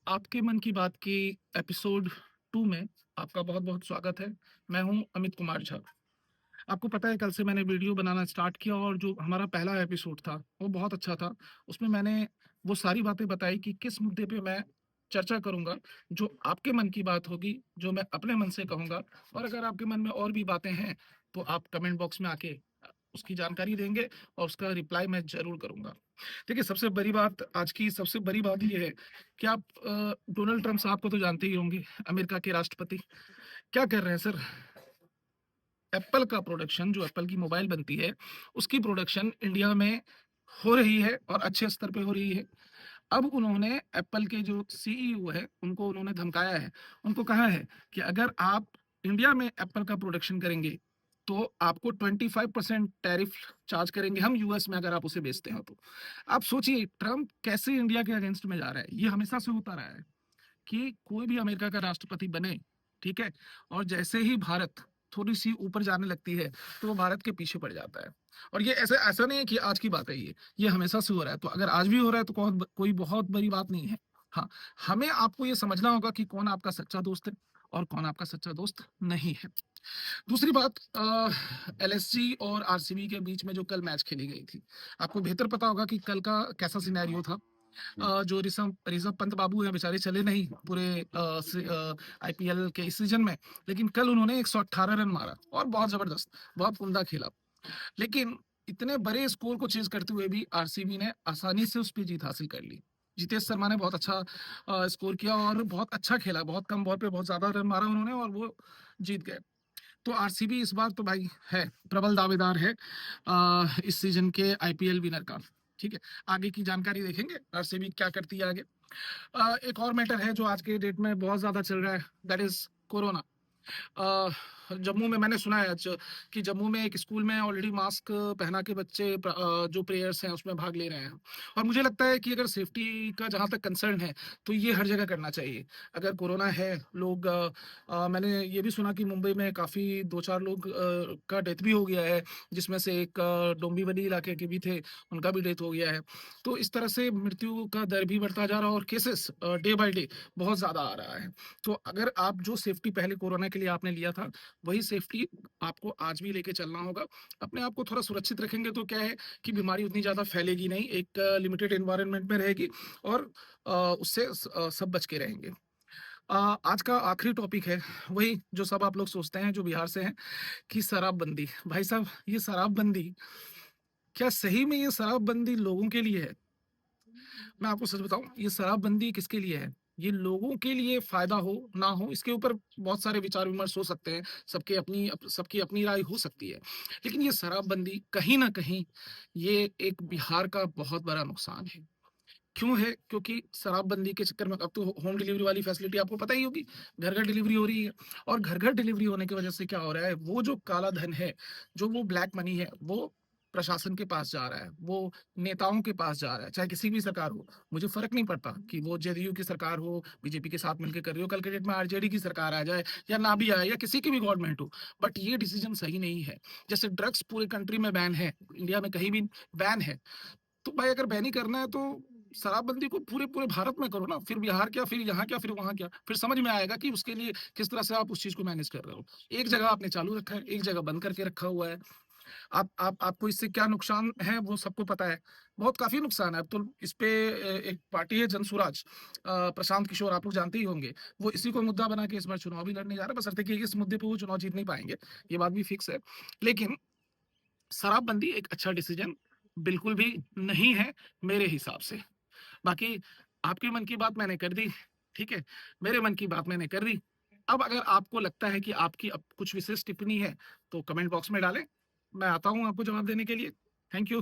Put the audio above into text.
आपके मन की बात की एपिसोड 2 में आपका बहुत-बहुत स्वागत है। मैं हूँ अमित कुमार झा। आपको पता है कल से मैंने वीडियो बनाना स्टार्ट किया और जो हमारा पहला एपिसोड था, वो बहुत अच्छा था। उसमें मैंने वो सारी बातें बताई कि किस मुद्दे पे मैं चर्चा करूँगा, जो आपके मन की बात होगी, जो मैं अपने मन से कहूँगा और अगर आपके मन में और भी बातें हैं, तो आप कमेंट बॉक्स में आके उसकी जानकारी देंगे और उसका रिप्लाई मैं ज़रूर करूँगा। देखिए, सबसे बड़ी बात आज की सबसे बड़ी बात ये है कि आप डोनाल्ड ट्रम्प साहब को तो जानते ही होंगे, अमेरिका के राष्ट्रपति। क्या कर रहे हैं सर, एप्पल का प्रोडक्शन जो एप्पल की मोबाइल बनती है, उसकी प्रोडक्शन इंडिया में हो रही है और अच्छे स्तर पे हो रही है। अब उन्होंने एप्पल के जो सीईओ है, उनको उन्होंने धमकाया है। उनको कहा है कि अगर आप इंडिया में एप्पल का प्रोडक्शन करेंगे, तो आपको 25% टैरिफ चार्ज करेंगे हम यूएस में अगर आप उसे बेचते हो तो। आप सोचिए ट्रम्प कैसे इंडिया के अगेंस्ट में जा रहा है। ये हमेशा से होता रहा है कि कोई भी अमेरिका का राष्ट्रपति बने, ठीक है? और जैसे ही भारत थोड़ी-सी ऊपर जाने लगती है, तो वो भारत के पीछे पड़ जाता है। और ये ऐसा ऐसा नहीं है कि आज की बात है ये हमेशा से हो रहा है। तो अगर आज भी हो रहा है तो कोई बहुत बड़ी बात नहीं है। हाँ, हमें आपको ये समझना होगा कि कौन आपका सच्चा दोस्त है और कौन आपका सच्चा दोस्त नहीं है। दूसरी बात एलएसजी और आरसीबी के बीच में जो कल मैच खेली गई थी, आपको बेहतर पता होगा कि कल का कैसा सिनेरियो था। जो ऋषभ ऋषभ पंत बाबू हैं बेचारे चले नहीं पूरे आईपीएल के इस सीजन में, लेकिन कल उन्होंने 118 रन मारा और बहुत जबरदस्त, बहुत उम्दा खेला। लेकिन इतने बड़े स्कोर को चेज करते हुए भी आरसीबी ने आसानी से उस पर जीत हासिल कर ली। जितेश शर्मा ने बहुत अच्छा स्कोर किया और बहुत अच्छा खेला, बहुत कम बॉल पे बहुत ज्यादा रन मारा उन्होंने और वो जीत गए। तो आरसीबी इस बार तो भाई है प्रबल दावेदार है इस सीजन के आईपीएल विनर का। ठीक है, आगे की जानकारी देखेंगे आरसीबी क्या करती है आगे। एक और मैटर है जो आज के डेट में बहुत ज्यादा चल रहा है, दैट इज कोरोना। अ, जम्मू में मैंने सुना है आज कि जम्मू में एक स्कूल में ऑलरेडी मास्क पहना के बच्चे जो प्रेयर्स हैं उसमें भाग ले रहे हैं और मुझे लगता है कि अगर सेफ्टी का जहाँ तक कंसर्न है तो ये हर जगह करना चाहिए। अगर कोरोना है लोग मैंने ये भी सुना कि मुंबई में काफ़ी दो चार लोग का डेथ भी हो गया है, जिसमें से एक डोंबिवली इलाके के भी थे, उनका भी डेथ हो गया है। तो इस तरह से मृत्यु का दर भी बढ़ता जा रहा है और केसेस डे बाय डे बहुत ज़्यादा आ रहा है। तो अगर आप जो सेफ्टी पहले कोरोना के लिए आपने लिया था, वही सेफ्टी आपको आज भी लेके चलना होगा। अपने आप को थोड़ा सुरक्षित रखेंगे तो क्या है कि बीमारी उतनी ज़्यादा फैलेगी नहीं, एक लिमिटेड एनवायरनमेंट में रहेगी और उससे सब बच के रहेंगे। आज का आखिरी टॉपिक है, वही जो सब आप लोग सोचते हैं, जो बिहार से हैं, कि शराबबंदी। भाई साहब, ये शराबबंदी, क्या सही में ये शराबबंदी लोगों के लिए है? मैं आपको सच बताऊँ, ये शराबबंदी किसके लिए है? ये लोगों के लिए फ़ायदा हो, ना हो, इसके ऊपर बहुत सारे विचार-विमर्श हो सकते हैं। सबकी अपनी राय हो सकती है। लेकिन ये शराबबंदी कहीं न कहीं ये एक बिहार का बहुत बड़ा नुकसान है। क्यों है? क्योंकि शराबबंदी के चक्कर में अब तो होम डिलीवरी वाली फैसिलिटी आपको पता ही होगी, घर-घर डिलीवरी हो रही है और घर-घर डिलीवरी होने की वजह से क्या हो रहा है, वो जो काला धन है, जो वो ब्लैक मनी है, वो प्रशासन के पास जा रहा है, वो नेताओं के पास जा रहा है, चाहे किसी भी सरकार हो। मुझे फ़र्क नहीं पड़ता कि वो जेडीयू की सरकार हो, बीजेपी के साथ मिलके कर रही हो, कल के डेट में आरजेडी की सरकार आ जाए या ना भी आए या किसी की भी गवर्नमेंट हो, बट ये डिसीज़न सही नहीं है। जैसे ड्रग्स पूरे कंट्री में बैन है, इंडिया में कहीं भी बैन है, तो भाई अगर बैन ही करना है तो शराबबंदी को पूरे पूरे भारत में करो ना, फिर बिहार क्या, फिर यहाँ क्या, फिर वहाँ क्या, फिर समझ में आएगा कि उसके लिए किस तरह से आप उस चीज को मैनेज कर रहे हो। एक जगह आपने चालू रखा है, एक जगह बंद करके रखा हुआ है। आप आपको इससे क्या नुकसान है वो सबको पता है, बहुत काफी नुकसान है। अब तो इस पे एक पार्टी है जनसुराज, प्रशांत किशोर, आप लोग जानते ही होंगे, वो इसी को मुद्दा बना के इस बार चुनाव भी लड़ने जा रहे हैं, बशर्ते कि इस मुद्दे पे वो चुनाव जीत नहीं पाएंगे, ये बात भी फिक्स है। लेकिन शराबबंदी एक अच्छा डिसीजन बिल्कुल भी नहीं है मेरे हिसाब से। बाकी आपके मन की बात मैंने कर दी, ठीक है? मेरे मन की बात मैंने कर दी। अब अगर आपको लगता है कि आपकी अब कुछ विशेष टिप्पणी है, तो कमेंट बॉक्स में डालें। मैं आता हूँ आपको जवाब देने के लिए। Thank you.